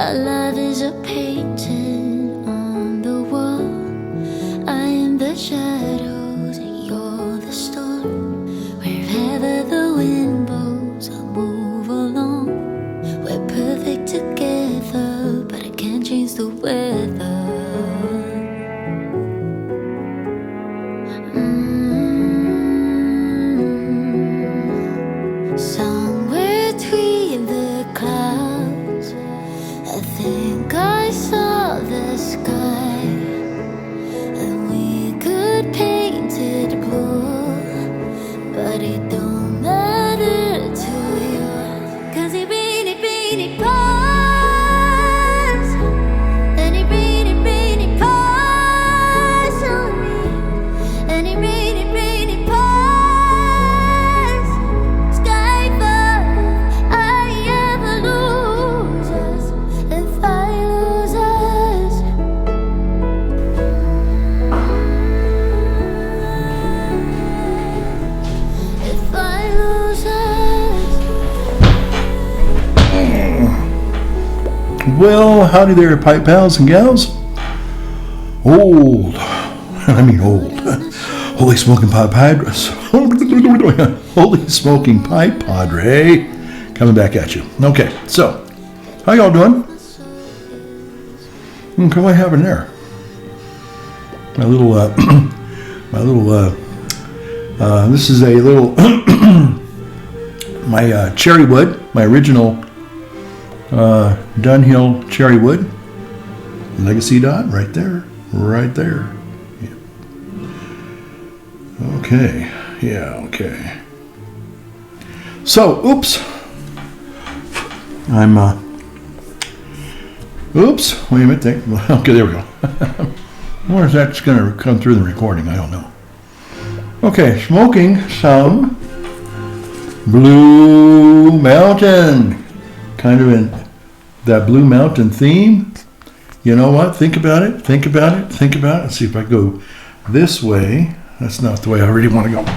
Our love is a painting on the wall. I am the shadows and you're the storm. Wherever the wind blows, I'll move along. We're perfect together, but I can't change the weather. Somewhere between the clouds, I think I saw the sky, and we could paint it blue, but it don't matter to you, 'cause it really pours, and it really pours on me, and it really pours. Sky above, I ever lose us if I lose us. If I lose us. Well, howdy there, pipe pals and gals. Old, I mean old. Holy smoking pipe padre. Holy smoking pipe padre. Coming back at you. Okay, so, how y'all doing? What am I having there? My little, this is a little, my cherry wood, my original Dunhill cherry wood, legacy dot, right there. Yeah. Okay. So, oops, wait a minute, okay, there we go. I wonder if that's going to come through the recording, I don't know. Okay, smoking some Blue Mountain, kind of in that Blue Mountain theme. You know what? Think about it. Let's see if I go this way. That's not the way I really want to go. I'm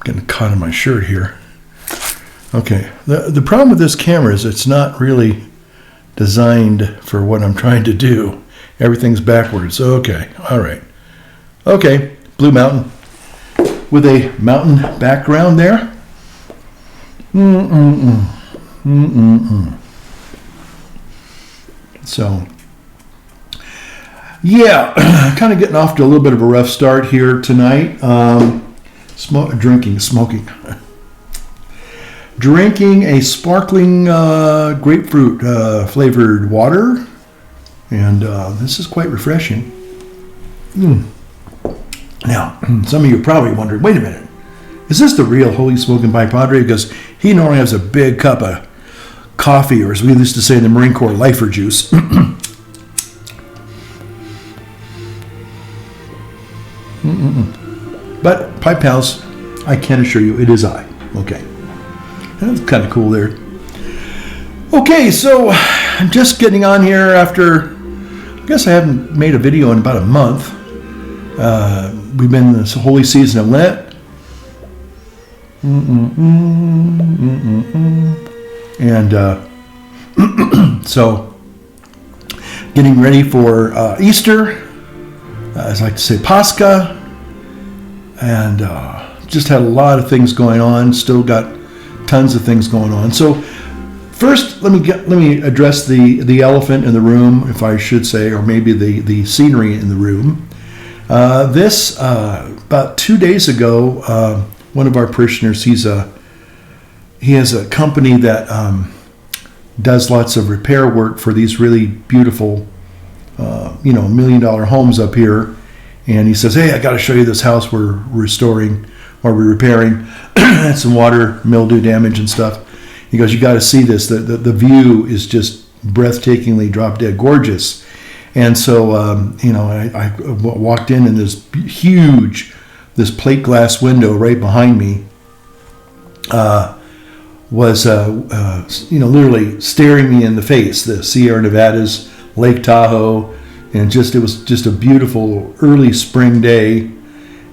getting caught in my shirt here. Okay. The problem with this camera is it's not really designed for what I'm trying to do. Everything's backwards. Okay. All right. Okay. Blue Mountain with a mountain background there. So, yeah, kind of getting off to a little bit of a rough start here tonight. Drinking a sparkling grapefruit flavored water, and this is quite refreshing. Now, some of you are probably wondering, wait a minute, is this the real Holy Smoking Pipe Padre? Because he normally has a big cup of coffee, or as we used to say in the Marine Corps, lifer juice. But, pipe pals, I can assure you it is I. Okay. That's kind of cool there. Okay, so I'm just getting on here after, I guess I haven't made a video in about a month. We've been in this holy season of Lent. And so getting ready for Easter, as I like to say, Pascha, and just had a lot of things going on. Still got tons of things going on. So first, let me address the elephant in the room, if I should say, or maybe the scenery in the room. This about 2 days ago, one of our parishioners, he has a company that does lots of repair work for these really beautiful, $1 million homes up here. And he says, hey, I got to show you this house we're restoring or we're repairing. Had some water, mildew damage and stuff. He goes, you got to see this. The view is just breathtakingly drop dead gorgeous. And so, I walked in and this plate glass window right behind me was, literally staring me in the face. The Sierra Nevadas, Lake Tahoe, and it was just a beautiful early spring day,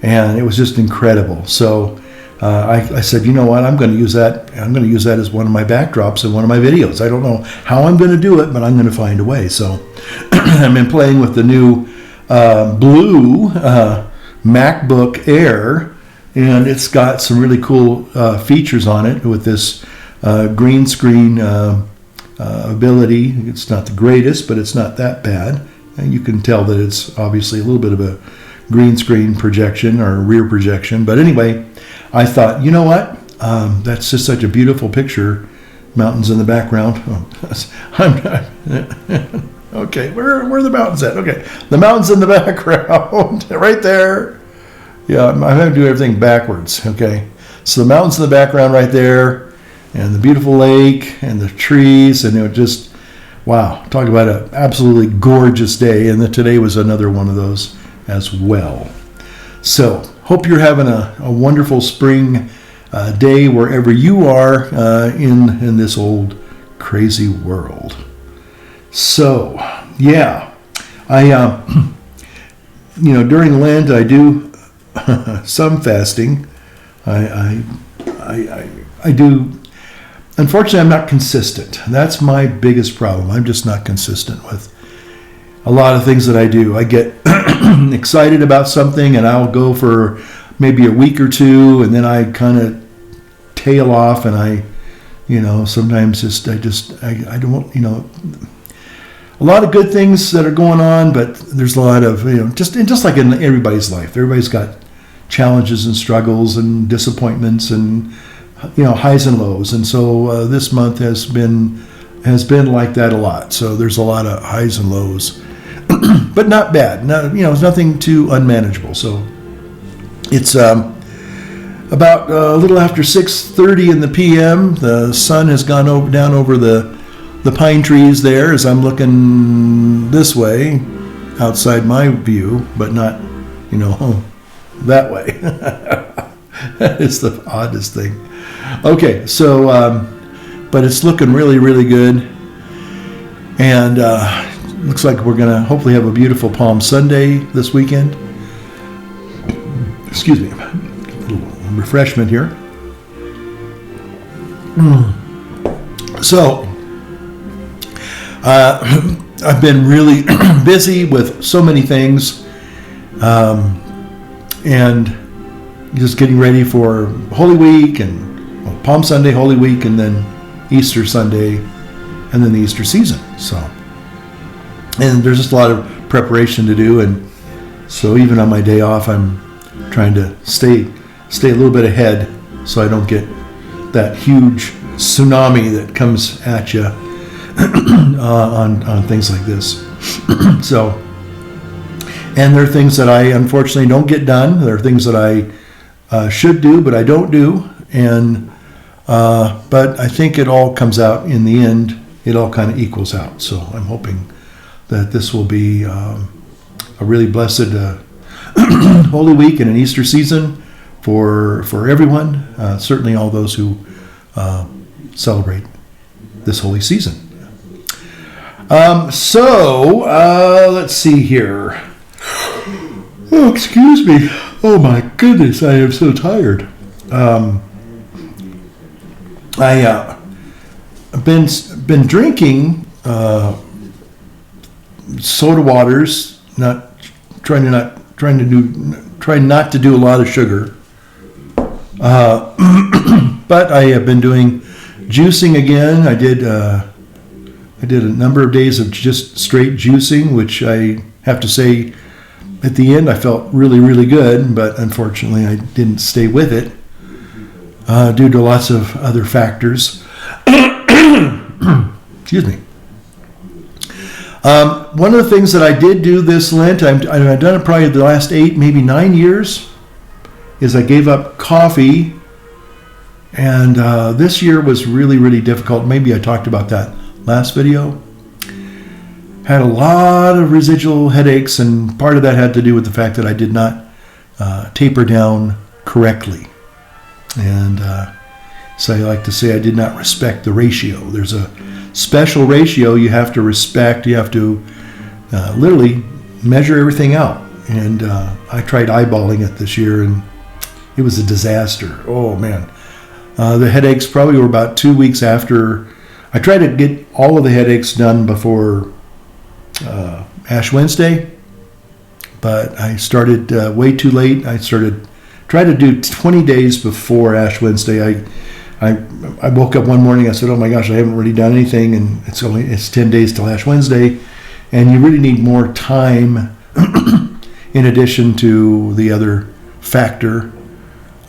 and it was just incredible. So I said, you know what, I'm going to use that. I'm going to use that as one of my backdrops in one of my videos. I don't know how I'm going to do it, but I'm going to find a way. So I've been playing with the new blue MacBook Air, and it's got some really cool features on it with this green screen ability. It's not the greatest, but it's not that bad. And you can tell that it's obviously a little bit of a green screen projection or rear projection. But anyway, I thought, you know what? That's just such a beautiful picture. Mountains in the background. Okay, where are the mountains at? Okay, the mountains in the background, right there. Yeah, I'm having to do everything backwards. Okay, so the mountains in the background right there, and the beautiful lake and the trees, and it was just, wow, talk about an absolutely gorgeous day. And today was another one of those as well. So hope you're having a wonderful spring day wherever you are in this old crazy world. So yeah, I during Lent I do some fasting. I do. Unfortunately, I'm not consistent. That's my biggest problem. I'm just not consistent with a lot of things that I do. I get excited about something and I'll go for maybe a week or two, and then I kind of tail off, and I sometimes I don't, a lot of good things that are going on, but there's a lot of, just like in everybody's life, everybody's got challenges and struggles and disappointments and, highs and lows. And so this month has been like that a lot. So there's a lot of highs and lows, but not bad. It's nothing too unmanageable. So it's about a little after 6:30 in the p.m. The sun has gone down over the pine trees there as I'm looking this way outside my view, but not, that way. That is the oddest thing. Okay, so, but it's looking really, really good. And looks like we're going to hopefully have a beautiful Palm Sunday this weekend. Excuse me, a little refreshment here. So, I've been really busy with so many things, and just getting ready for Holy Week and Palm Sunday, Holy Week, and then Easter Sunday, and then the Easter season. So, and there's just a lot of preparation to do, and so even on my day off, I'm trying to stay a little bit ahead so I don't get that huge tsunami that comes at you on things like this. So, and there are things that I unfortunately don't get done. There are things that I should do, but I don't do. And but I think it all comes out in the end. It all kind of equals out. So I'm hoping that this will be a really blessed Holy Week and an Easter season for everyone. Certainly all those who celebrate this holy season. Let's see here. Oh, excuse me. Oh my goodness, I am so tired. I've been drinking soda waters, trying not to do a lot of sugar. But I have been doing juicing again. I did a number of days of just straight juicing, which I have to say, at the end I felt really, really good, but unfortunately I didn't stay with it due to lots of other factors. Excuse me. One of the things that I did do this Lent, I've done it probably the last 8, maybe 9 years, is I gave up coffee. And this year was really, really difficult. Maybe I talked about that last video. Had a lot of residual headaches, and part of that had to do with the fact that I did not taper down correctly. And so I like to say I did not respect the ratio. There's a special ratio you have to respect. You have to literally measure everything out. And I tried eyeballing it this year, and it was a disaster. Oh man, the headaches probably were about 2 weeks after. I tried to get all of the headaches done before Ash Wednesday, but I started way too late. I tried to do 20 days before Ash Wednesday. I woke up one morning. I said, "Oh my gosh, I haven't really done anything," and it's 10 days till Ash Wednesday, and you really need more time in addition to the other factor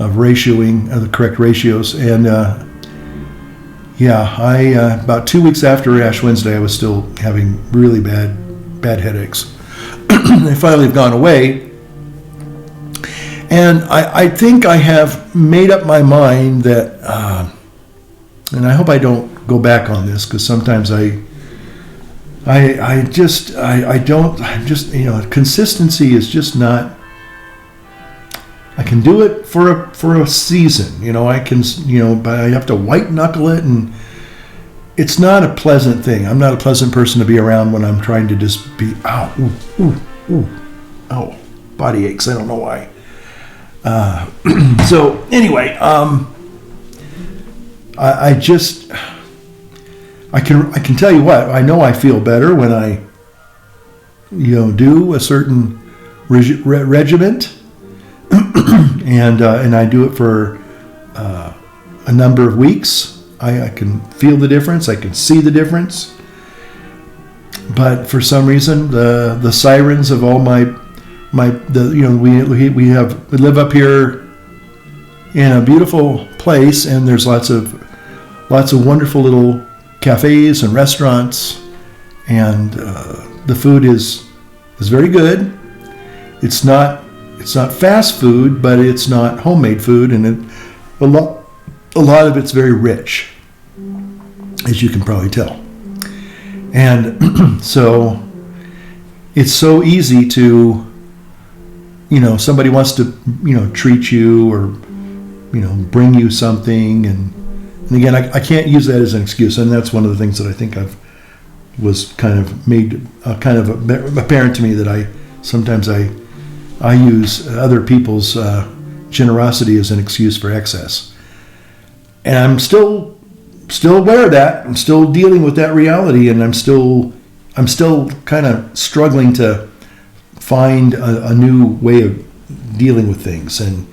of ratioing the correct ratios. And about 2 weeks after Ash Wednesday, I was still having really bad headaches. They finally have gone away. And I think I have made up my mind that, and I hope I don't go back on this, because sometimes consistency is just not. I can do it for a season, I can, but I have to white knuckle it, and it's not a pleasant thing. I'm not a pleasant person to be around when I'm trying to just be, body aches. I don't know why. So anyway, I can tell you what, I know I feel better when I, do a certain regiment, and I do it for a number of weeks. I can feel the difference. I can see the difference. But for some reason, the sirens of all we live up here in a beautiful place, and there's lots of wonderful little cafes and restaurants, and the food is very good. It's not fast food, but it's not homemade food, and a lot of it's very rich, as you can probably tell. And so it's so easy to, somebody wants to, treat you or, bring you something. And again, I can't use that as an excuse. And that's one of the things that I think was kind of made kind of apparent to me, that sometimes I use other people's generosity as an excuse for excess. And I'm still aware of that. I'm still dealing with that reality, and I'm still kind of struggling to find a new way of dealing with things. And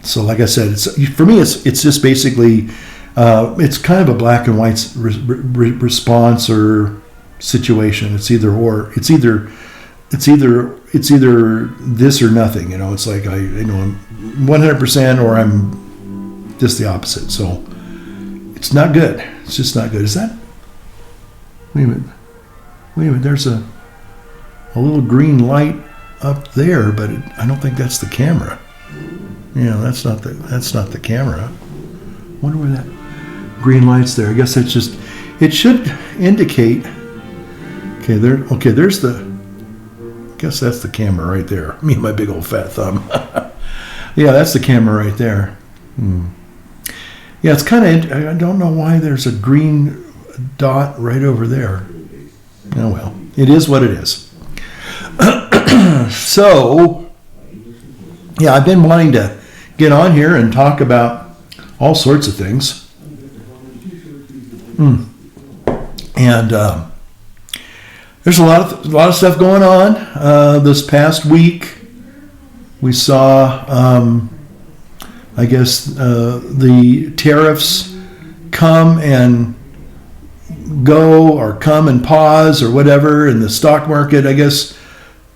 so, like I said, for me, it's just basically it's kind of a black and white response or situation. It's either or. It's either this or nothing. It's like I'm 100% or I'm just the opposite. So it's not good. It's just not good. Is that? Wait a minute. There's a little green light up there, but I don't think that's the camera. That's not the camera. Wonder where that green light's there. I guess that's just. It should indicate. Okay, there. Okay, there's the. I guess that's the camera right there. Me and my big old fat thumb. Yeah, that's the camera right there. Yeah, it's kind of. I don't know why there's a green dot right over there. Oh well, it is what it is. So, yeah, I've been wanting to get on here and talk about all sorts of things. And there's a lot of stuff going on. This past week, we saw, I guess, the tariffs come and go, or come and pause, or whatever, and the stock market, I guess,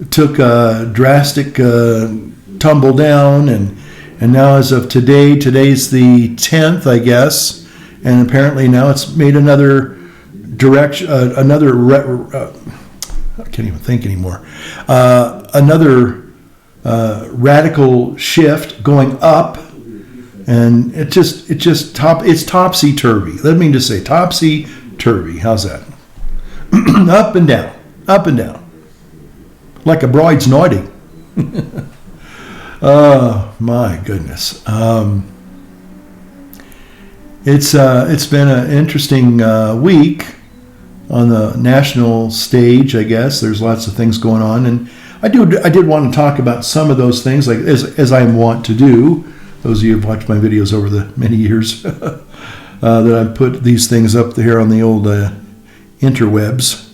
took a drastic tumble down, and now as of today's the 10th, I guess, and apparently now it's made another direction, I can't even think anymore, another radical shift going up, and it's topsy-turvy. Let me just say topsy-turvy. How's that? Up and down, like a bride's naughty. Oh my goodness. It's been an interesting week on the national stage, I guess. There's lots of things going on, and I did want to talk about some of those things, like as I want to do. Those of you who've watched my videos over the many years that I put these things up here on the old interwebs.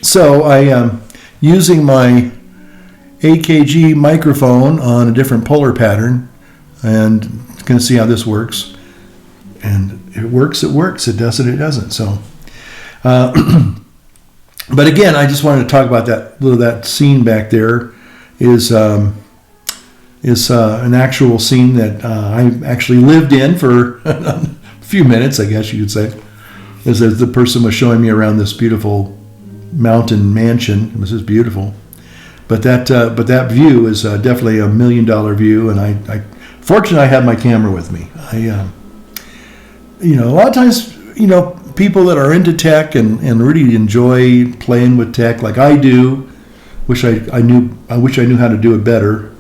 So I am using my AKG microphone on a different polar pattern, and going to see how this works. And it works. It doesn't. So, but again, I just wanted to talk about that scene back there is an actual scene that I actually lived in for a few minutes, I guess you could say. As the person was showing me around this beautiful mountain mansion. It was just beautiful. But that view is definitely $1 million view, and I fortunately I have my camera with me. A lot of times, people that are into tech and really enjoy playing with tech like I do, I wish I knew how to do it better.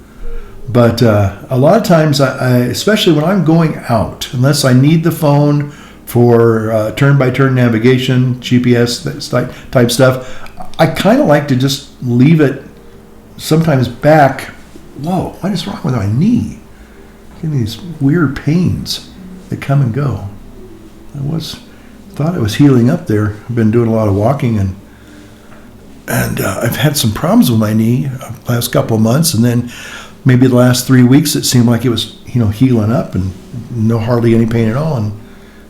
But a lot of times, I especially when I'm going out, unless I need the phone for turn-by-turn navigation, GPS type stuff, I kind of like to just leave it sometimes back. Whoa, what is wrong with my knee? Getting these weird pains that come and go. Thought it was healing up there. I've been doing a lot of walking, and I've had some problems with my knee the last couple of months, and then maybe the last 3 weeks it seemed like it was healing up and hardly any pain at all, and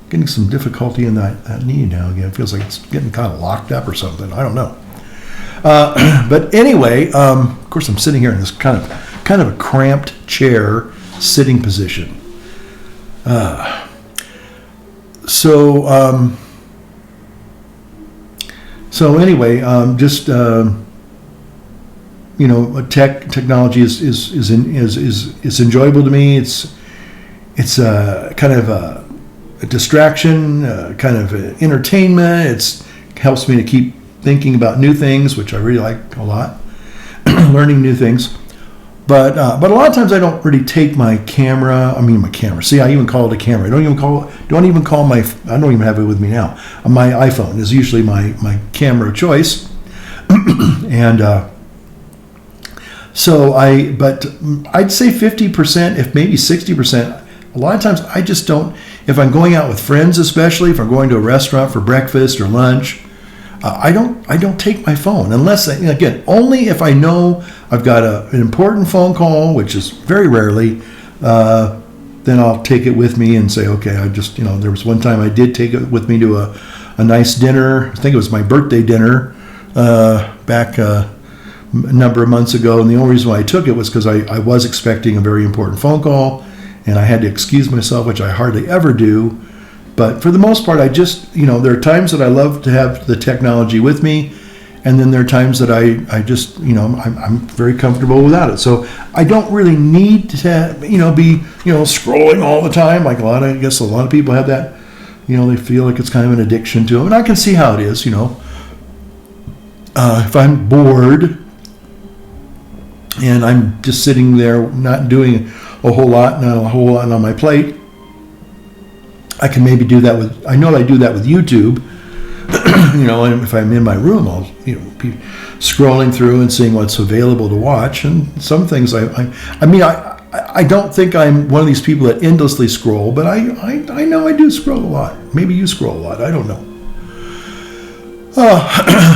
getting some difficulty in that knee now again. It feels like it's getting kind of locked up or something. I don't know. But anyway, of course I'm sitting here in this kind of a cramped chair sitting position. So anyway, just technology is enjoyable to me. It's kind of a distraction, kind of entertainment. It helps me to keep thinking about new things, which I really like a lot, learning new things. But a lot of times I don't really take my camera. My camera. See, I even call it a camera. I don't even call my. I don't even have it with me now. My iPhone is usually my camera of choice, and But I'd say 50%, if maybe 60%. A lot of times I just don't. If I'm going out with friends, especially if I'm going to a restaurant for breakfast or lunch, I don't take my phone unless, again, only if I know I've got an important phone call, which is very rarely. Then I'll take it with me and say, okay, there was one time I did take it with me to a nice dinner. I think it was my birthday dinner back a number of months ago, and the only reason why I took it was because I was expecting a very important phone call, and I had to excuse myself, which I hardly ever do. But for the most part, I just, there are times that I love to have the technology with me, and then there are times that I just, I'm very comfortable without it. So I don't really need to, be, scrolling all the time. Like I guess a lot of people have that, they feel like it's kind of an addiction to them. And I can see how it is, if I'm bored and I'm just sitting there not doing a whole lot on my plate, I can maybe do that with, I know I do that with YouTube, and if I'm in my room, I'll, be scrolling through and seeing what's available to watch. And some things I don't think I'm one of these people that endlessly scroll, but I know I do scroll a lot. Maybe you scroll a lot. I don't know.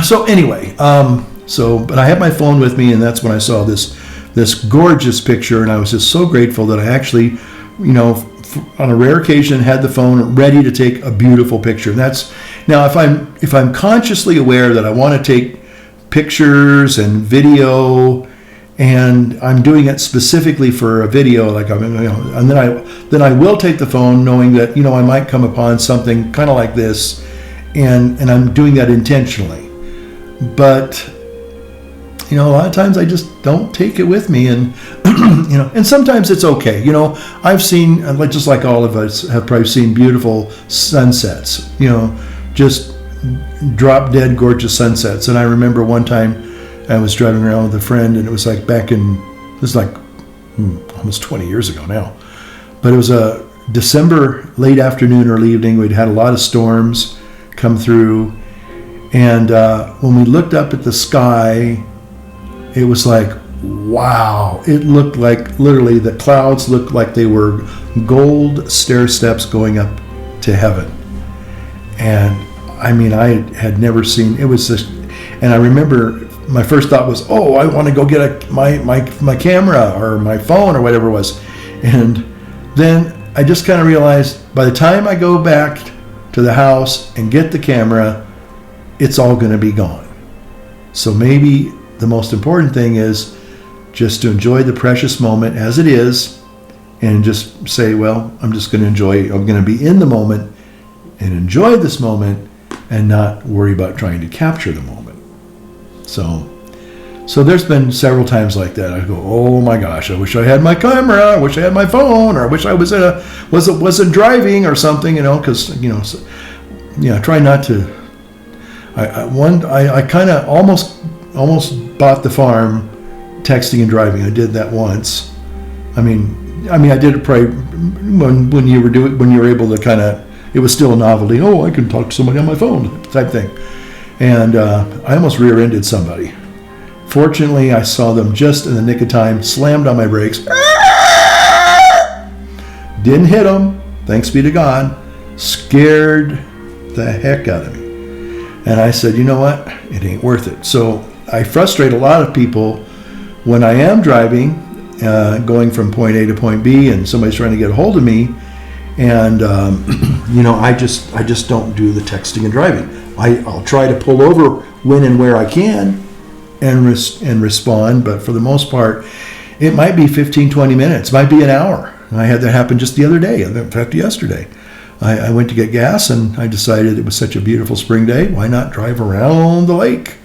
So anyway, but I have my phone with me, and that's when I saw this gorgeous picture, and I was just so grateful that I actually, on a rare occasion, had the phone ready to take a beautiful picture. And that's now if I'm consciously aware that I want to take pictures and video, and I'm doing it specifically for a video, like and then I will take the phone, knowing that I might come upon something kind of like this, and I'm doing that intentionally. But a lot of times I just don't take it with me, and and sometimes it's okay. I've seen, just like all of us have probably seen, beautiful sunsets. Just drop dead gorgeous sunsets. And I remember one time I was driving around with a friend, and it was like almost 20 years ago now. But it was a December late afternoon, early evening. We'd had a lot of storms come through, and when we looked up at the sky, it was like, wow. It looked like, literally, the clouds looked like they were gold stair steps going up to heaven. And I mean, I had never seen, it was just, and I remember my first thought was, oh, I want to go get my camera or my phone or whatever it was. And then I just kind of realized by the time I go back to the house and get the camera, it's all going to be gone. So maybe the most important thing is just to enjoy the precious moment as it is, and just say, well, I'm just going to enjoy, I'm going to be in the moment and enjoy this moment and not worry about trying to capture the moment. So there's been several times like that. I go, oh my gosh, I wish I had my camera, I wish I had my phone, or I wish I wasn't driving or something, because try not to. I kind of almost bought the farm texting and driving. I did that once. I mean, I did it probably when you were able to kind of. It was still a novelty. Oh, I can talk to somebody on my phone type thing, and I almost rear-ended somebody. Fortunately, I saw them just in the nick of time. Slammed on my brakes. Didn't hit them. Thanks be to God. Scared the heck out of me. And I said, you know what? It ain't worth it. So I frustrate a lot of people when I am driving, going from point A to point B, and somebody's trying to get a hold of me. And, I just don't do the texting and driving. I'll try to pull over when and where I can and respond. But for the most part, it might be 15, 20 minutes, might be an hour. I had that happen just the other day, in fact, yesterday. I went to get gas, and I decided it was such a beautiful spring day. Why not drive around the lake?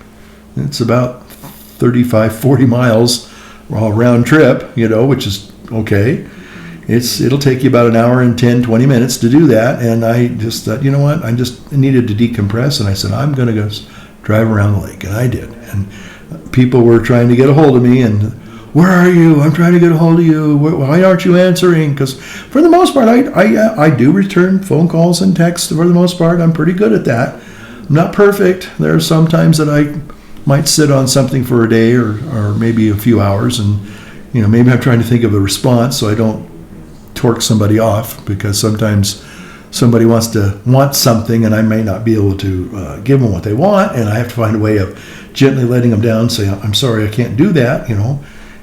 It's about 35, 40 miles round trip, which is okay. It'll take you about an hour and 10, 20 minutes to do that. And I just thought, you know what? I just needed to decompress. And I said, I'm going to go drive around the lake. And I did. And people were trying to get a hold of me. And where are you? I'm trying to get a hold of you. Why aren't you answering? Because for the most part, I do return phone calls and texts. For the most part, I'm pretty good at that. I'm not perfect. There are some times that I might sit on something for a day or maybe a few hours. And, maybe I'm trying to think of a response so I don't torque somebody off, because sometimes somebody wants something and I may not be able to give them what they want, and I have to find a way of gently letting them down, say, I'm sorry, I can't do that,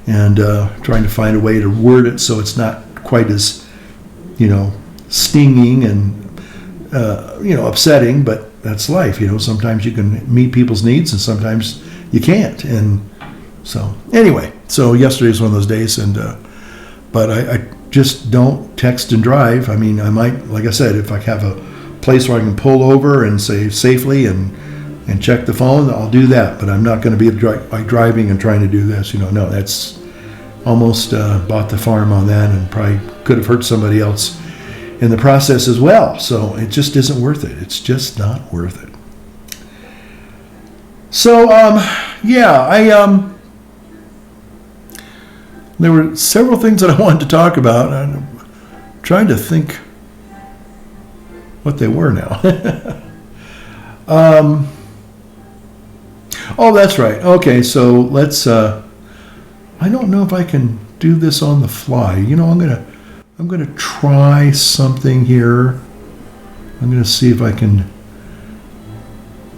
and trying to find a way to word it so it's not quite as, stinging and, upsetting, but that's life. Sometimes you can meet people's needs and sometimes you can't. And so anyway, yesterday was one of those days, and but I just don't text and drive. I mean, I might, like I said, if I have a place where I can pull over and say safely and check the phone, I'll do that. But I'm not going to be driving and trying to do this. No, that's almost bought the farm on that, and probably could have hurt somebody else in the process as well. So it just isn't worth it. It's just not worth it. So, there were several things that I wanted to talk about. I'm trying to think what they were now. Oh, that's right. Okay, so let's. I don't know if I can do this on the fly. I'm gonna try something here. I'm gonna see if I can.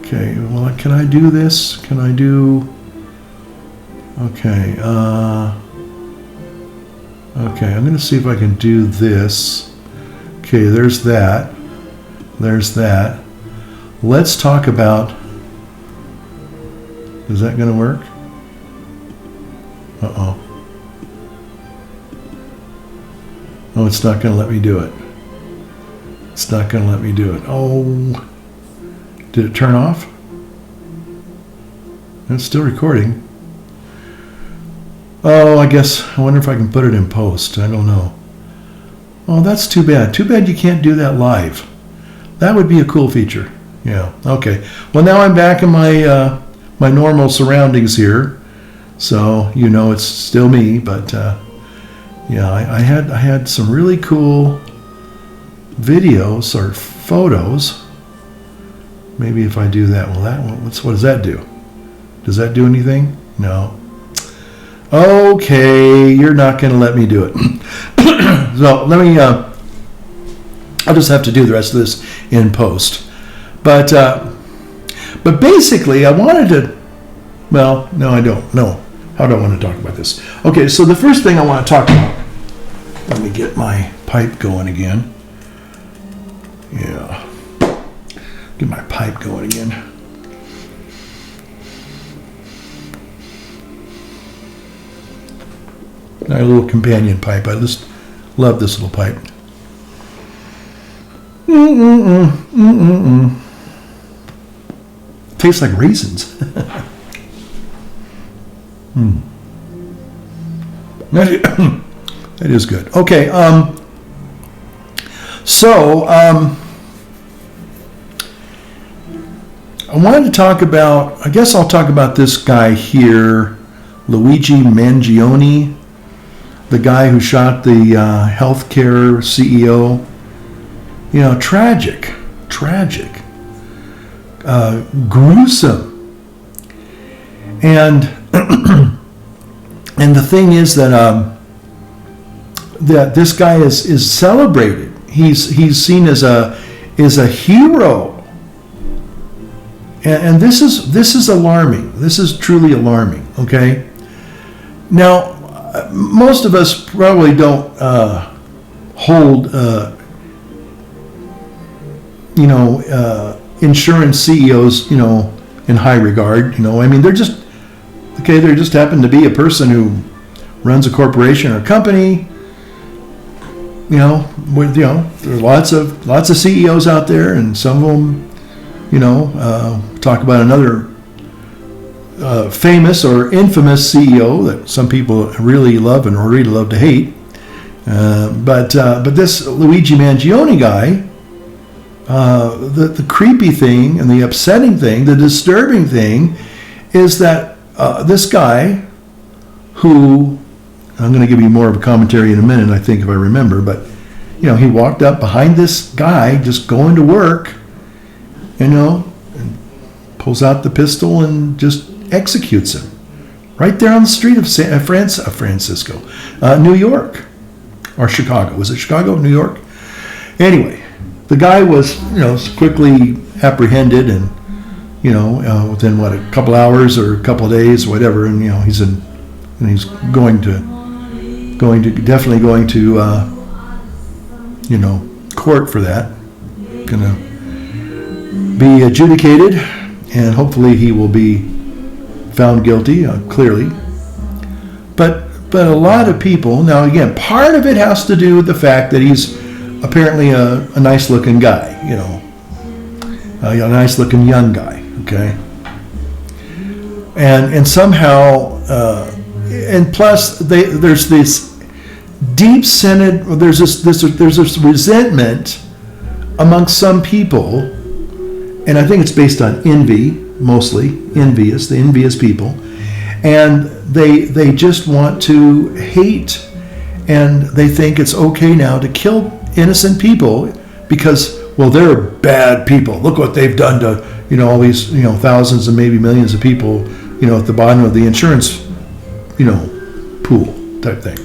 Okay. Well, can I do this? Can I do? Okay. Okay, I'm going to see if I can do this. Okay, there's that. There's that. Let's talk about... Is that going to work? Uh-oh. Oh, it's not going to let me do it. It's not going to let me do it. Oh. Did it turn off? It's still recording. Oh, I wonder if I can put it in post. I don't know. Oh, that's too bad. Too bad you can't do that live. That would be a cool feature. Yeah, okay. Well, now I'm back in my my normal surroundings here. So, it's still me. But, I had some really cool videos or photos. Maybe if I do that, what does that do? Does that do anything? No. Okay, you're not going to let me do it. So let me, I'll just have to do the rest of this in post. But basically, I wanted to, well, no, I don't. No. How do I want to talk about this? Okay, so the first thing I want to talk about, let me get my pipe going again. Yeah. Get my pipe going again. A little companion pipe. I just love this little pipe. Tastes like raisins. That is good. Okay. So I wanted to talk about, I guess I'll talk about this guy here, Luigi Mangione, the guy who shot the healthcare CEO. You know, tragic, gruesome. And and the thing is that that this guy is celebrated. He's seen as a hero. And this is alarming. This is truly alarming. Okay. Now, most of us probably don't hold insurance CEOs in high regard. I mean, they're just okay. There just happen to be a person who runs a corporation or a company. There's lots of CEOs out there, and some of them, talk about another famous or infamous CEO that some people really love and really love to hate. But this Luigi Mangione guy, the creepy thing and the upsetting thing, the disturbing thing, is that this guy, who I'm going to give you more of a commentary in a minute, I think, if I remember, but he walked up behind this guy just going to work, and pulls out the pistol and just executes him right there on the street of Francisco, New York, or Chicago. Was it Chicago, New York? Anyway, the guy was quickly apprehended, and within a couple hours or a couple of days, whatever, and he's definitely going to court for that. Going to be adjudicated, and hopefully he will be found guilty, clearly. But a lot of people, now again, part of it has to do with the fact that he's apparently a nice-looking guy, a nice-looking young guy, okay? And somehow, and plus, there's this deep-seated, there's this resentment amongst some people, and I think it's based on envy, mostly the envious people, and they just want to hate, and they think it's okay now to kill innocent people because, well, they're bad people. Look what they've done to all these thousands and maybe millions of people at the bottom of the insurance pool type thing.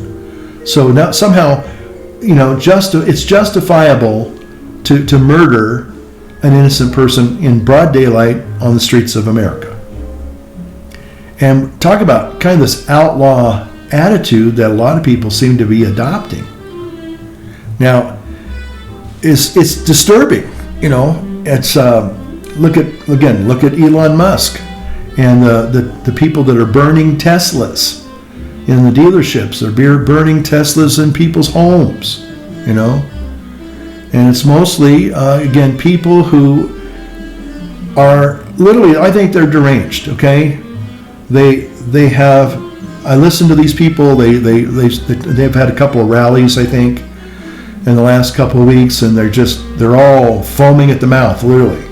So now somehow it's justifiable to murder an innocent person in broad daylight on the streets of America. And talk about kind of this outlaw attitude that a lot of people seem to be adopting. Now, it's disturbing. It's look at Elon Musk and the people that are burning Teslas in the dealerships. They're burning Teslas in people's homes. And it's mostly, again, people who are literally, I think they're deranged, okay? They have, I listen to these people, they've had a couple of rallies, I think, in the last couple of weeks, and they're all foaming at the mouth, literally.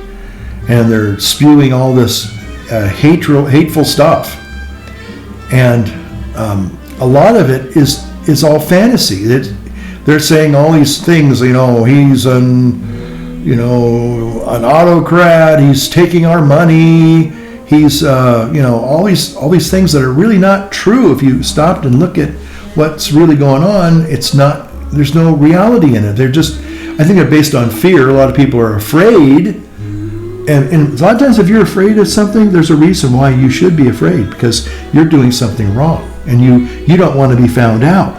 And they're spewing all this hateful stuff. And a lot of it is all fantasy. They're saying all these things, he's an autocrat, he's taking our money, He's all these things that are really not true. If you stopped and look at what's really going on, it's not. There's no reality in it. They're just. I think they're based on fear. A lot of people are afraid. And a lot of times if you're afraid of something, there's a reason why you should be afraid, because you're doing something wrong and you don't want to be found out.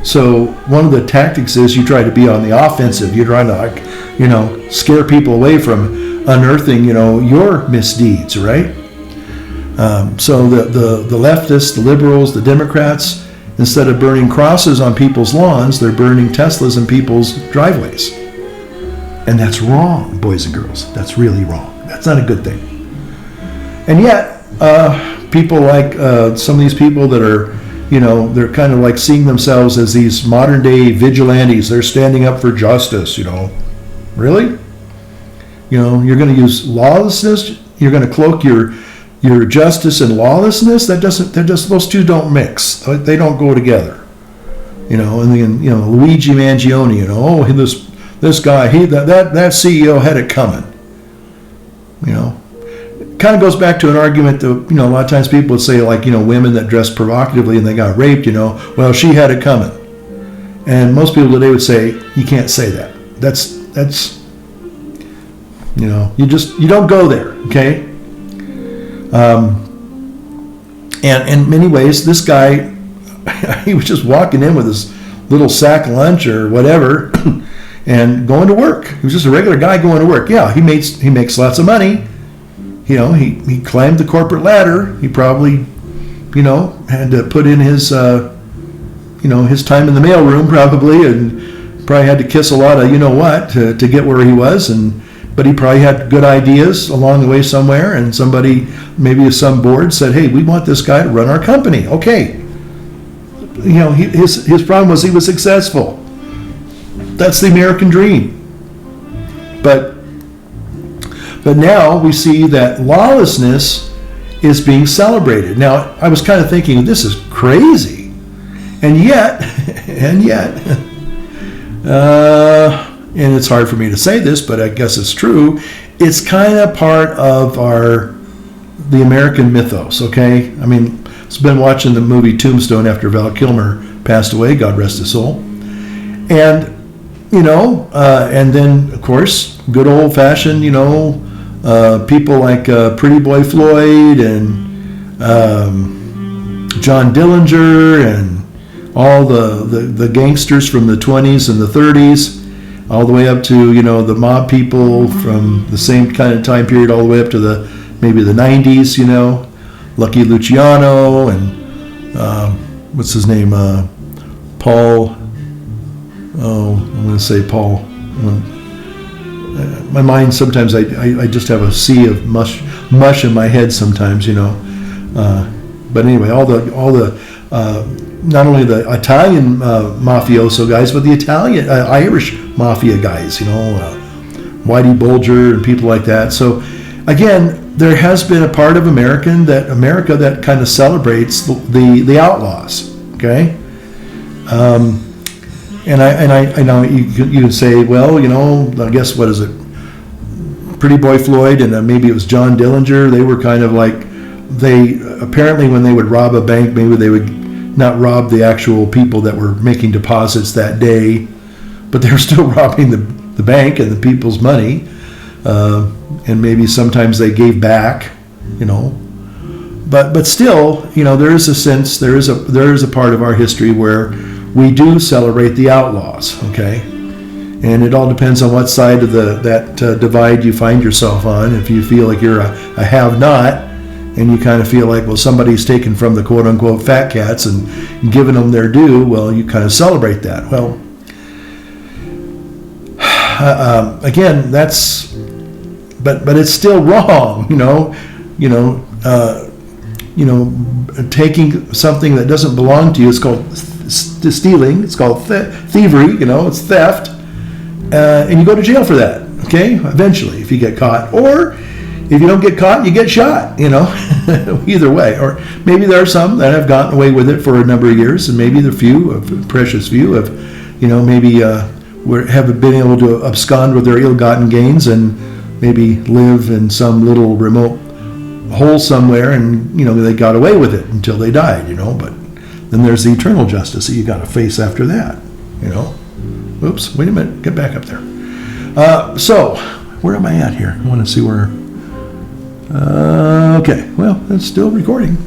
So one of the tactics is you try to be on the offensive. You're trying to scare people away from unearthing, your misdeeds, right? So the leftists, the liberals, the Democrats, instead of burning crosses on people's lawns, they're burning Teslas in people's driveways. And that's wrong, boys and girls. That's really wrong. That's not a good thing. And yet, people like some of these people that are, they're kind of like seeing themselves as these modern day vigilantes. They're standing up for justice, Really? You're going to use lawlessness? You're going to cloak your justice and lawlessness? Those two don't mix. They don't go together. And then, Luigi Mangione, this guy, that CEO had it coming. It kind of goes back to an argument that, a lot of times people would say, like, women that dress provocatively and they got raped, well, she had it coming. And most people today would say, you can't say that. That's you don't go there, okay? And in many ways, this guy, he was just walking in with his little sack lunch or whatever and going to work. He was just a regular guy going to work. Yeah, he makes lots of money. He climbed the corporate ladder. He probably, had to put in his, his time in the mailroom probably, and probably had to kiss a lot of to get where he was. But he probably had good ideas along the way somewhere, and somebody, maybe some board said, hey, we want this guy to run our company. Okay. His problem was he was successful. That's the American dream. But now we see that lawlessness is being celebrated. Now, I was kind of thinking, this is crazy. And yet, and it's hard for me to say this, but I guess it's true, it's kind of part of the American mythos, okay? I mean, I've been watching the movie Tombstone after Val Kilmer passed away, God rest his soul. And, and then, of course, good old-fashioned, people like Pretty Boy Floyd and John Dillinger and all the gangsters from the 20s and the 30s, all the way up to, the mob people from the same kind of time period, all the way up to maybe the 90s, Lucky Luciano and what's his name? Paul. Oh, I'm going to say Paul. My mind sometimes I just have a sea of mush in my head sometimes, But anyway, all the not only the Italian mafioso guys, but the Italian Irish mafia guys, Whitey Bulger and people like that. So again, there has been a part of America that kind of celebrates the outlaws. Okay. And I know you can say, well, I guess what is it? Pretty Boy Floyd and maybe it was John Dillinger. They were kind of like, apparently when they would rob a bank, maybe they would not rob the actual people that were making deposits that day, but they were still robbing the bank and the people's money. And maybe sometimes they gave back, but still, there is a sense, there is a part of our history where we do celebrate the outlaws, okay? And it all depends on what side of that divide you find yourself on. If you feel like you're a have-not, and you kind of feel like, well, somebody's taken from the quote-unquote fat cats and given them their due, well, you kind of celebrate that. Well, again, but it's still wrong, taking something that doesn't belong to you. It's called stealing. It's called thievery. It's theft, and you go to jail for that. Okay, eventually, if you get caught, or if you don't get caught, you get shot. Either way. Or maybe there are some that have gotten away with it for a number of years, and maybe a precious few have, maybe have been able to abscond with their ill-gotten gains and maybe live in some little remote hole somewhere, and they got away with it until they died. But then there's the eternal justice that you got to face after that. Oops, wait a minute, get back up there. So where am I at here? I want to see where. Okay, well, it's still recording.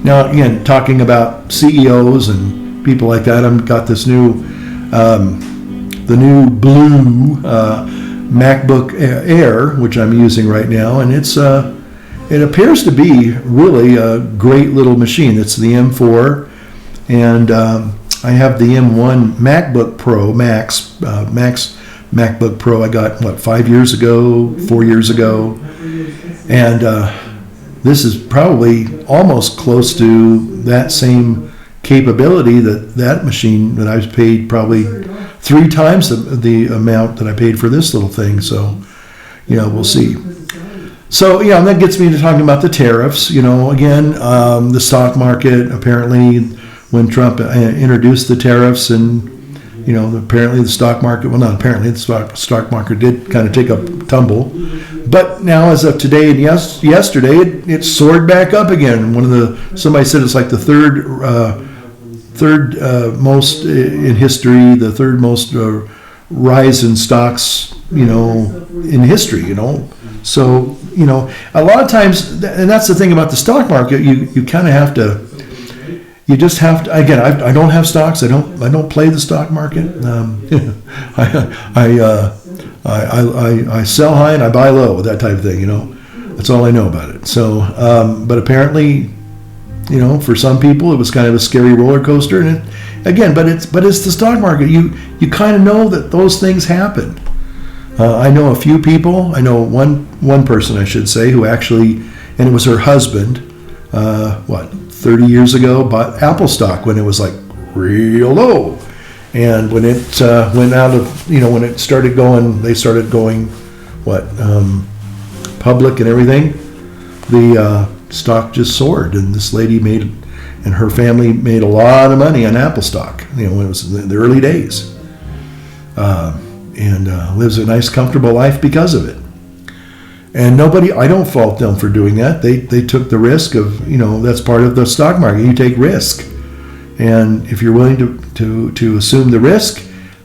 Now again, talking about CEOs and people like that, I've got this new, the new blue MacBook Air, which I'm using right now, and it appears to be really a great little machine. It's the M4, and I have the M1 MacBook Pro Max MacBook Pro. I got 5 years ago, 4 years ago, and this is probably almost close to that same capability that machine that I've paid probably 3 times the amount that I paid for this little thing. So, we'll see. So, and that gets me to talking about the tariffs. Again, the stock market, apparently when Trump introduced the tariffs, and, apparently the stock market, well, not apparently, the stock market did kind of take a tumble. But now, as of today and yesterday, it soared back up again. Somebody said it's like the third most in history, the third most rise in stocks, in history, So, a lot of times, and that's the thing about the stock market, you kind of have to, you just have to, again, I don't have stocks. I don't play the stock market. I sell high and I buy low, that type of thing, That's all I know about it. So, but apparently, for some people, it was kind of a scary roller coaster. And it's the stock market. You kind of know that those things happen. I know a few people. I know one person, I should say, who actually, and it was her husband, 30 years ago, bought Apple stock when it was like real low. And when it went out of, when it started going, they started going, public and everything, the stock just soared. And this lady and her family made a lot of money on Apple stock, when it was in the early days. And lives a nice, comfortable life because of it. And I don't fault them for doing that. They took the risk of, that's part of the stock market. You take risk. And if you're willing to assume the risk,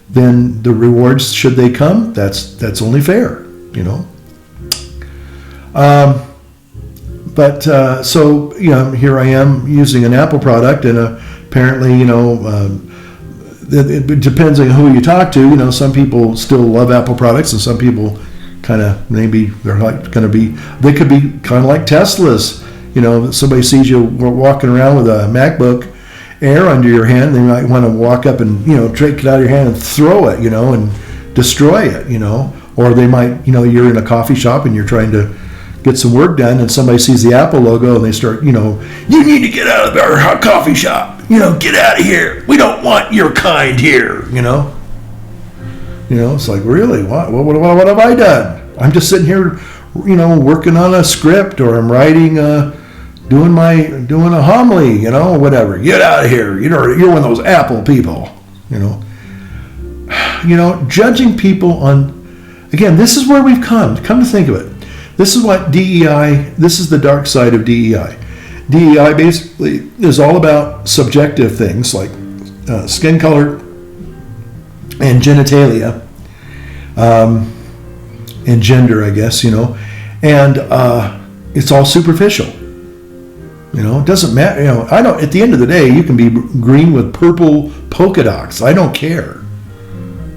then the rewards, should they come, that's only fair, So, here I am using an Apple product, and apparently, it depends on who you talk to. Some people still love Apple products, and some people kind of, maybe they could be kind of like Teslas. Somebody sees you walking around with a MacBook Air under your hand, they might want to walk up and take it out of your hand and throw it, and destroy it, or they might, you're in a coffee shop and you're trying to get some work done, and somebody sees the Apple logo and they start, you need to get out of our coffee shop, get out of here, we don't want your kind here, it's like, really, what have I done? I'm just sitting here, working on a script, or I'm writing doing a homily, whatever. Get out of here. You're one of those Apple people, judging people on, again, this is where we've come to think of it. This is what DEI, this is the dark side of DEI. DEI basically is all about subjective things like skin color and genitalia, and gender, I guess, and it's all superficial. It doesn't matter. I don't. At the end of the day, you can be green with purple polka dots. I don't care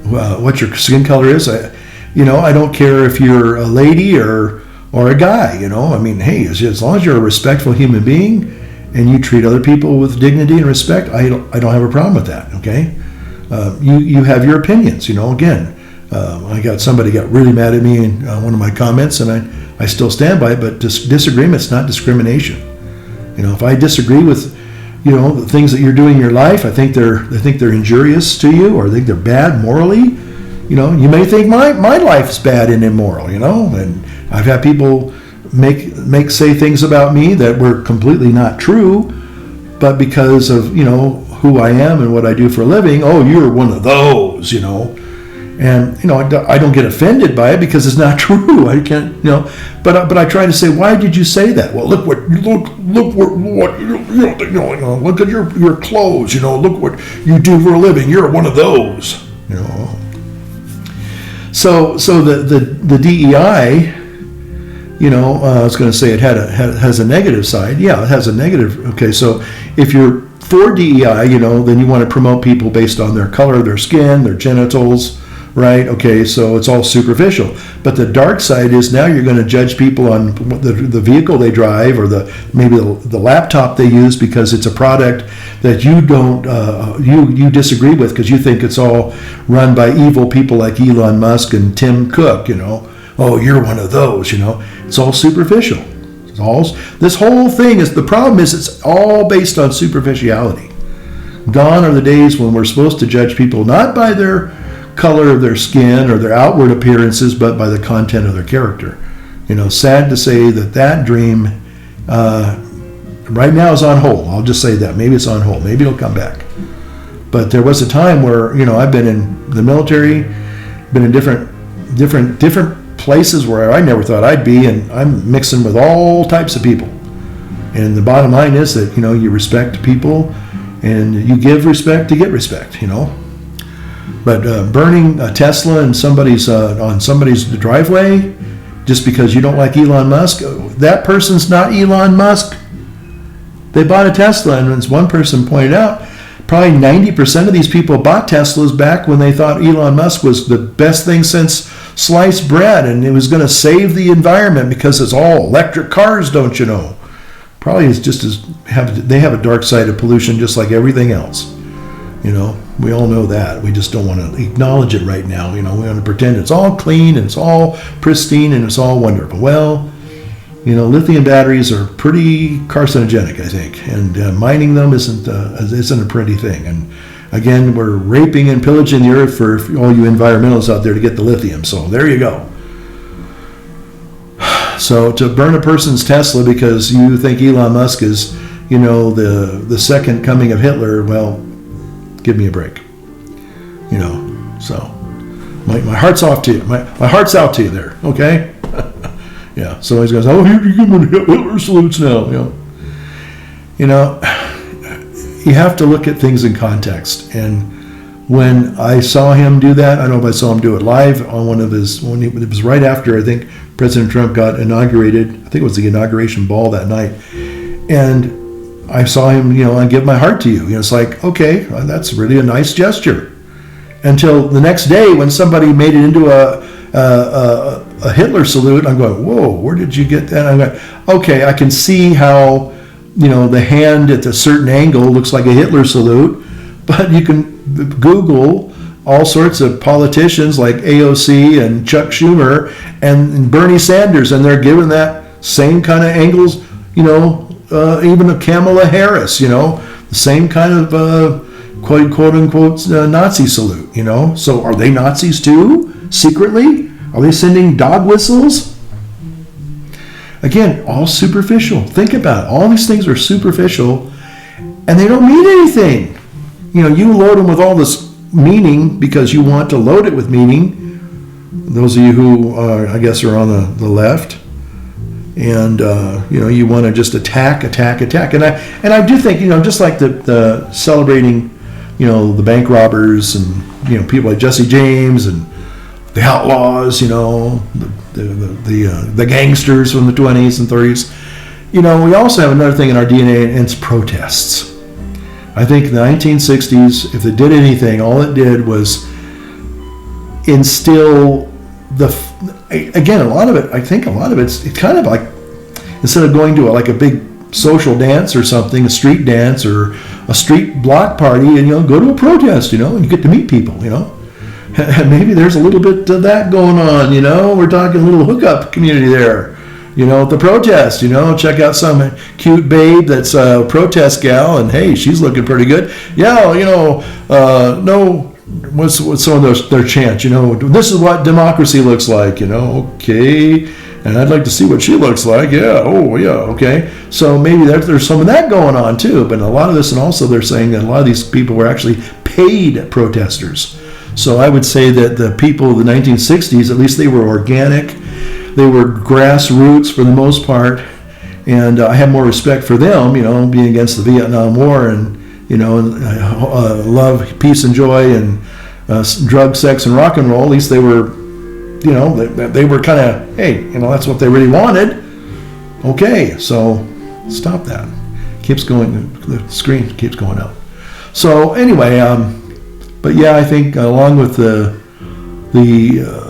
what your skin color is. I don't care if you're a lady or a guy. Hey, as long as you're a respectful human being and you treat other people with dignity and respect, I don't have a problem with that. Okay, you have your opinions. Again, somebody got really mad at me in one of my comments, and I still stand by it. But disagreement's not discrimination. If I disagree with, the things that you're doing in your life, I think they're injurious to you, or I think they're bad morally. You may think my life's bad and immoral. And I've had people say things about me that were completely not true, but because of who I am and what I do for a living, oh, you're one of those. And, I don't get offended by it because it's not true. I can't, but I try to say, why did you say that? Well, look at your clothes, look what you do for a living. You're one of those, So the DEI, I was going to say it has a negative side. Yeah, it has a negative. Okay, so if you're for DEI, then you want to promote people based on their color, their skin, their genitals, right? Okay, so it's all superficial. But the dark side is now you're going to judge people on the vehicle they drive, or maybe the laptop they use, because it's a product that you don't you disagree with, because you think it's all run by evil people like Elon Musk and Tim Cook. Oh, you're one of those. It's all superficial. This whole thing is, the problem is, it's all based on superficiality. Gone are the days when we're supposed to judge people not by their color of their skin or their outward appearances, but by the content of their character. Sad to say that dream right now is on hold. I'll just say that. Maybe it's on hold. Maybe it'll come back. But there was a time where, I've been in the military, been in different places where I never thought I'd be, and I'm mixing with all types of people. And the bottom line is that, you respect people, and you give respect to get respect, But burning a Tesla in on somebody's driveway just because you don't like Elon Musk, that person's not Elon Musk. They bought a Tesla, and as one person pointed out, probably 90% of these people bought Teslas back when they thought Elon Musk was the best thing since sliced bread, and it was going to save the environment because it's all electric cars, don't you know? Probably it's just they have a dark side of pollution just like everything else. We all know that. We just don't want to acknowledge it right now. We want to pretend it's all clean and it's all pristine and it's all wonderful. Well, lithium batteries are pretty carcinogenic, I think, and mining them isn't a pretty thing. And again, we're raping and pillaging the earth for all you environmentalists out there to get the lithium. So there you go. So to burn a person's Tesla because you think Elon Musk is, the second coming of Hitler, well, give me a break. So my heart's off to you. My heart's out to you there, okay? Yeah, so he goes, oh, here you come and Hitler salutes now. You have to look at things in context. And when I saw him do that, I don't know if I saw him do it live on it was right after, I think, President Trump got inaugurated. I think it was the inauguration ball that night. And I saw him, and give my heart to you. It's like, okay, that's really a nice gesture. Until the next day when somebody made it into a Hitler salute, I'm going, whoa, where did you get that? I'm going, okay, I can see how, the hand at a certain angle looks like a Hitler salute, but you can Google all sorts of politicians like AOC and Chuck Schumer and Bernie Sanders, and they're given that same kind of angles, even a Kamala Harris, the same kind of quote unquote Nazi salute, So are they Nazis too? Secretly? Are they sending dog whistles? Again, all superficial. Think about it. All these things are superficial, and they don't mean anything. You load them with all this meaning because you want to load it with meaning. Those of you who, I guess, are on the left. And you want to just attack, and I do think just like the celebrating, the bank robbers and people like Jesse James and the Outlaws, the gangsters from the 20s and 30s. We also have another thing in our DNA, and it's protests. I think in the 1960s, if it did anything, all it did was instill again, a lot of it's kind of like, instead of going to a big social dance or something, a street dance or a street block party, and go to a protest, and you get to meet people, and maybe there's a little bit of that going on, we're talking a little hookup community there, at the protest, check out some cute babe that's a protest gal, and hey, she's looking pretty good. Yeah, no. What's some of their chants? This is what democracy looks like. Okay, and I'd like to see what she looks like. Yeah, oh yeah, okay. So maybe there's some of that going on too. But a lot of this, and also they're saying that a lot of these people were actually paid protesters. So I would say that the people of the 1960s, at least they were organic, they were grassroots for the most part, and I have more respect for them, being against the Vietnam War and, love, peace, and joy, and drug, sex, and rock and roll. At least they were, they were kind of, hey, that's what they really wanted. Okay, so stop that. Keeps going, the screen keeps going up. So anyway, but yeah, I think along with the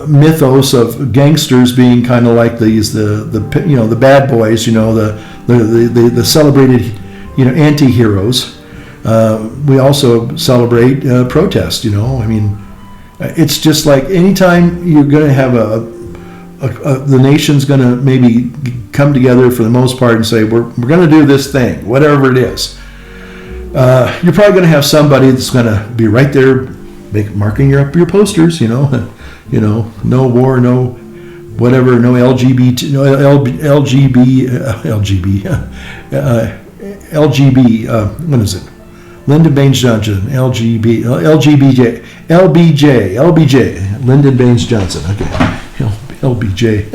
mythos of gangsters being kind of like the bad boys, the celebrated anti-heroes. We also celebrate protest. It's just like anytime you're going to have the nation's going to maybe come together for the most part and say we're going to do this thing, whatever it is. You're probably going to have somebody that's going to be right there, marking your posters. No war, no whatever, no LGBT, no LGB. What is it? Lyndon Baines Johnson, LBJ, Lyndon Baines Johnson. Okay, LBJ.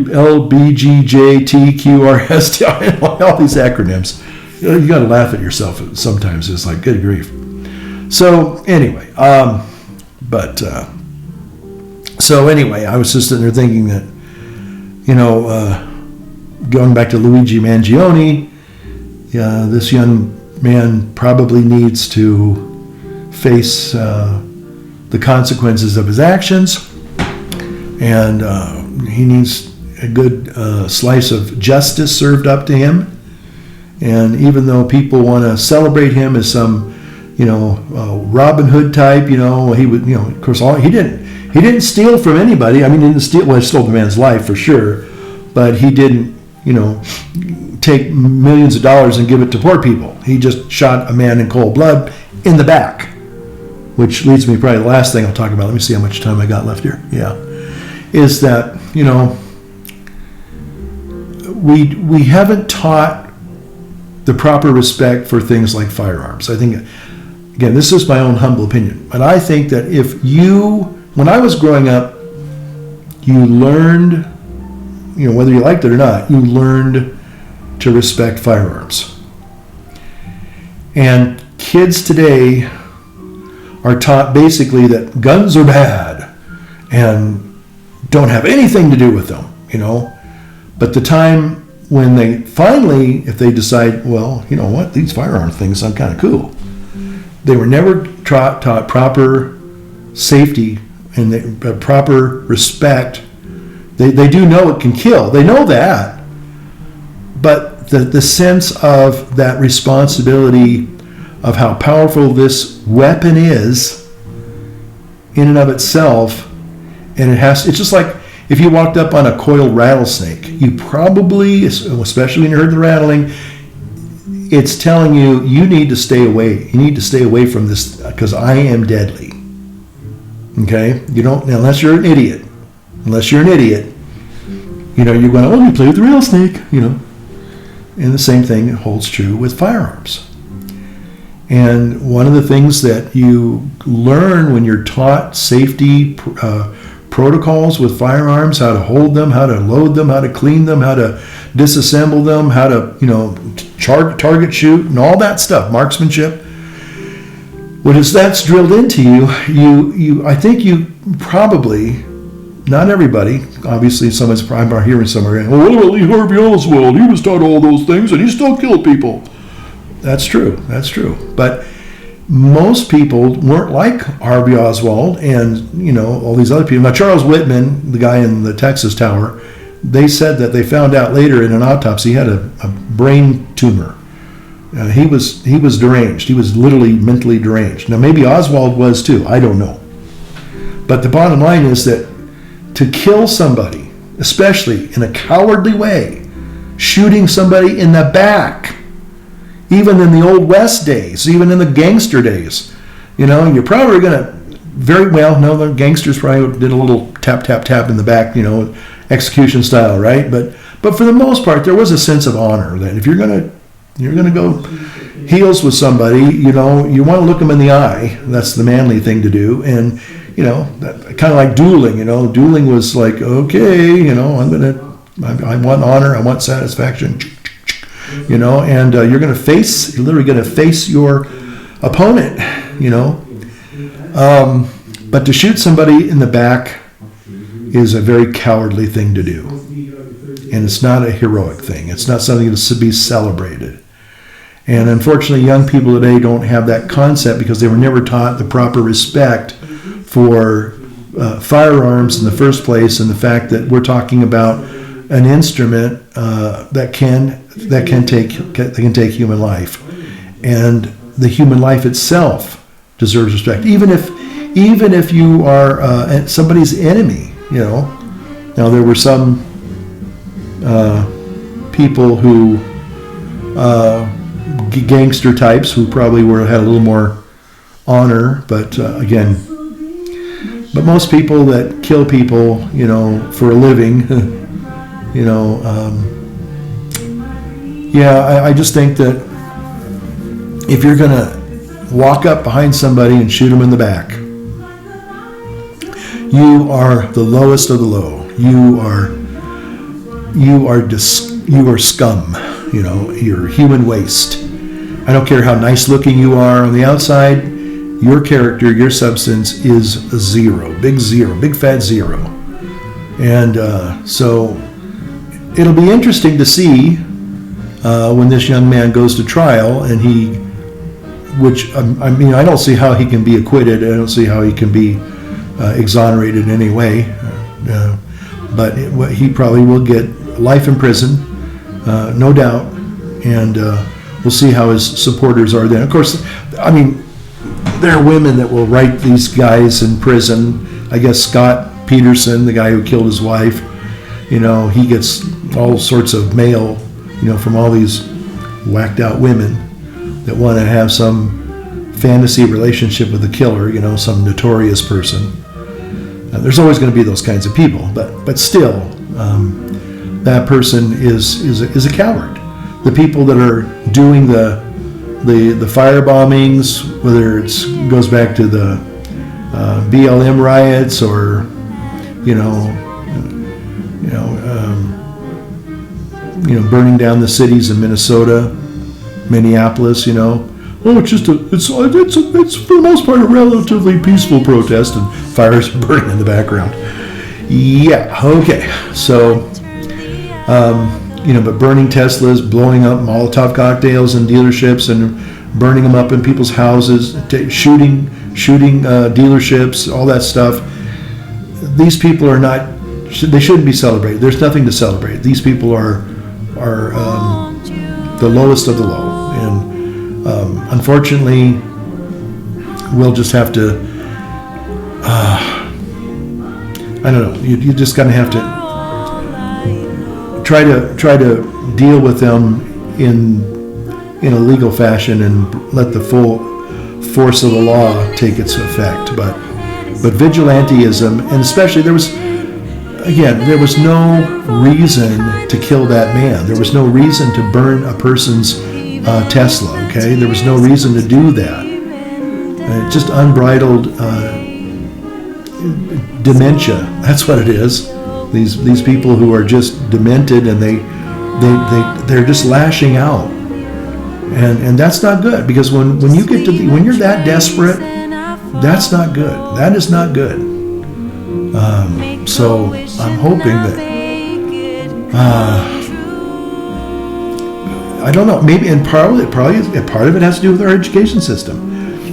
LBGJ, TQRS, all these acronyms. You got to laugh at yourself sometimes. It's like, good grief. So anyway, I was just sitting there thinking that, going back to Luigi Mangione, this young man probably needs to face the consequences of his actions, and he needs a good slice of justice served up to him. And even though people want to celebrate him as some, Robin Hood type, he would, of course, he didn't steal from anybody. I mean, he didn't steal. Well, he stole the man's life for sure, but he didn't, take millions of dollars and give it to poor people. He just shot a man in cold blood in the back, which leads me probably the last thing I'll talk about. Let me see how much time I got left here. Yeah, is that we haven't taught the proper respect for things like firearms. I think, again, this is my own humble opinion, but I think that when I was growing up, you learned, whether you liked it or not, you learned to respect firearms. And kids today are taught basically that guns are bad and don't have anything to do with them, But the time when they finally, if they decide, well, you know what, these firearm things sound kind of cool. They were never taught proper safety and proper respect. They do know it can kill. They know that. But the sense of that responsibility of how powerful this weapon is in and of itself, and it's just like if you walked up on a coiled rattlesnake, you probably, especially when you heard the rattling, it's telling you need to stay away. You need to stay away from this because I am deadly. Okay? You don't, unless you're an idiot. You're going, let me play with the rattlesnake, And the same thing holds true with firearms. And one of the things that you learn when you're taught safety protocols with firearms, how to hold them, how to load them, how to clean them, how to disassemble them, how to, target shoot and all that stuff, marksmanship. As that's drilled into you, I think you probably, not everybody, obviously someone's probably hearing somewhere, well, Lee Harvey Oswald, he was taught all those things and he still killed people. That's true. But most people weren't like Harvey Oswald and, all these other people. Now, Charles Whitman, the guy in the Texas Tower, they said that they found out later in an autopsy he had a brain tumor. He was deranged. He was literally mentally deranged. Now, maybe Oswald was too. I don't know. But the bottom line is that to kill somebody, especially in a cowardly way, shooting somebody in the back, even in the Old West days, even in the gangster days, you're probably going to the gangsters probably did a little tap, tap, tap in the back, execution style, right? But for the most part, there was a sense of honor that if you're going to You're going to go heels with somebody, you want to look them in the eye. That's the manly thing to do. And, kind of like dueling, dueling was like, okay, I want honor, I want satisfaction, and you're literally going to face your opponent, but to shoot somebody in the back is a very cowardly thing to do. And it's not a heroic thing. It's not something to be celebrated. And unfortunately, young people today don't have that concept because they were never taught the proper respect for firearms in the first place, and the fact that we're talking about an instrument that can take human life, and the human life itself deserves respect, even if you are somebody's enemy. Now there were some people who gangster types who probably had a little more honor, but but most people that kill people, for a living, I just think that if you're going to walk up behind somebody and shoot them in the back, you are the lowest of the low. You are scum. You're human waste. I don't care how nice looking you are on the outside. Your character, your substance is a zero, big fat zero. And so it'll be interesting to see when this young man goes to trial, and I don't see how he can be acquitted. I don't see how he can be exonerated in any way. But he probably will get life in prison, no doubt. And we'll see how his supporters are then. Of course, there are women that will write these guys in prison. I guess Scott Peterson, the guy who killed his wife, he gets all sorts of mail, from all these whacked out women that want to have some fantasy relationship with the killer, some notorious person. There's always going to be those kinds of people, but still, that person is a coward. The people that are doing the fire bombings, whether it goes back to the BLM riots or burning down the cities in Minnesota, Minneapolis, it's for the most part a relatively peaceful protest, and fires burning in the background. Yeah, okay, so but burning Teslas, blowing up Molotov cocktails in dealerships and burning them up in people's houses, shooting dealerships, all that stuff. These people are not, they shouldn't be celebrated. There's nothing to celebrate. These people are the lowest of the low. And unfortunately, we'll just have to, I don't know, you just kind of have to try to deal with them in a legal fashion and let the full force of the law take its effect. But vigilantism, and especially there was no reason to kill that man. There was no reason to burn a person's Tesla. Okay, there was no reason to do that. Just unbridled dementia. That's what it is. These people who are just demented, and they're just lashing out, and that's not good, because when you get to when you're that desperate, that's not good. That is not good. So I'm hoping that I don't know, maybe, and part of it has to do with our education system.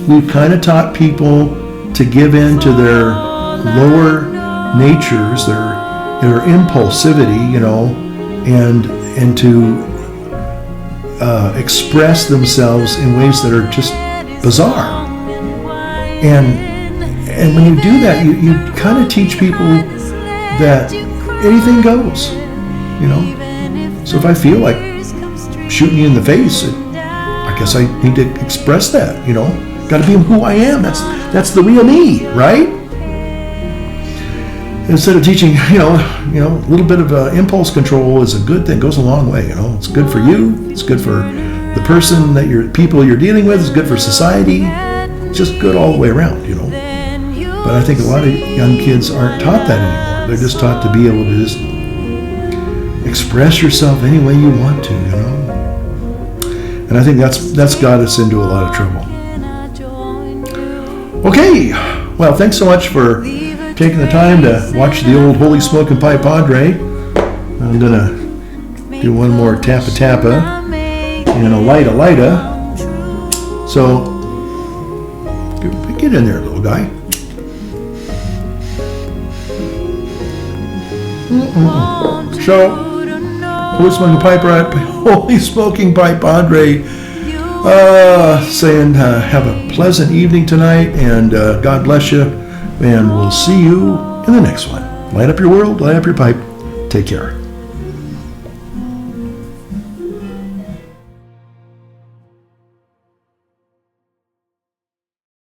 We've kind of taught people to give in to their lower natures, their impulsivity, and to express themselves in ways that are just bizarre. And when you do that, you kind of teach people that anything goes, So if I feel like shooting you in the face, I guess I need to express that, Got to be who I am. That's the real me, right? Instead of teaching, a little bit of impulse control is a good thing. Goes a long way, It's good for you. It's good for the person that people you're dealing with is good for society. It's just good all the way around, you know. But I think a lot of young kids aren't taught that anymore. They're just taught to be able to just express yourself any way you want to, you know. And I think that's got us into a lot of trouble. Okay, well, thanks so much for taking the time to watch the old Holy Smoking Pie Padre. I'm gonna do one more Tappa Tappa and a Lita. So, get in there, little guy. So, Holy Smoking Pie Padre, saying have a pleasant evening tonight, and God bless you, and we'll see you in the next one. Light up your world, light up your pipe. Take care.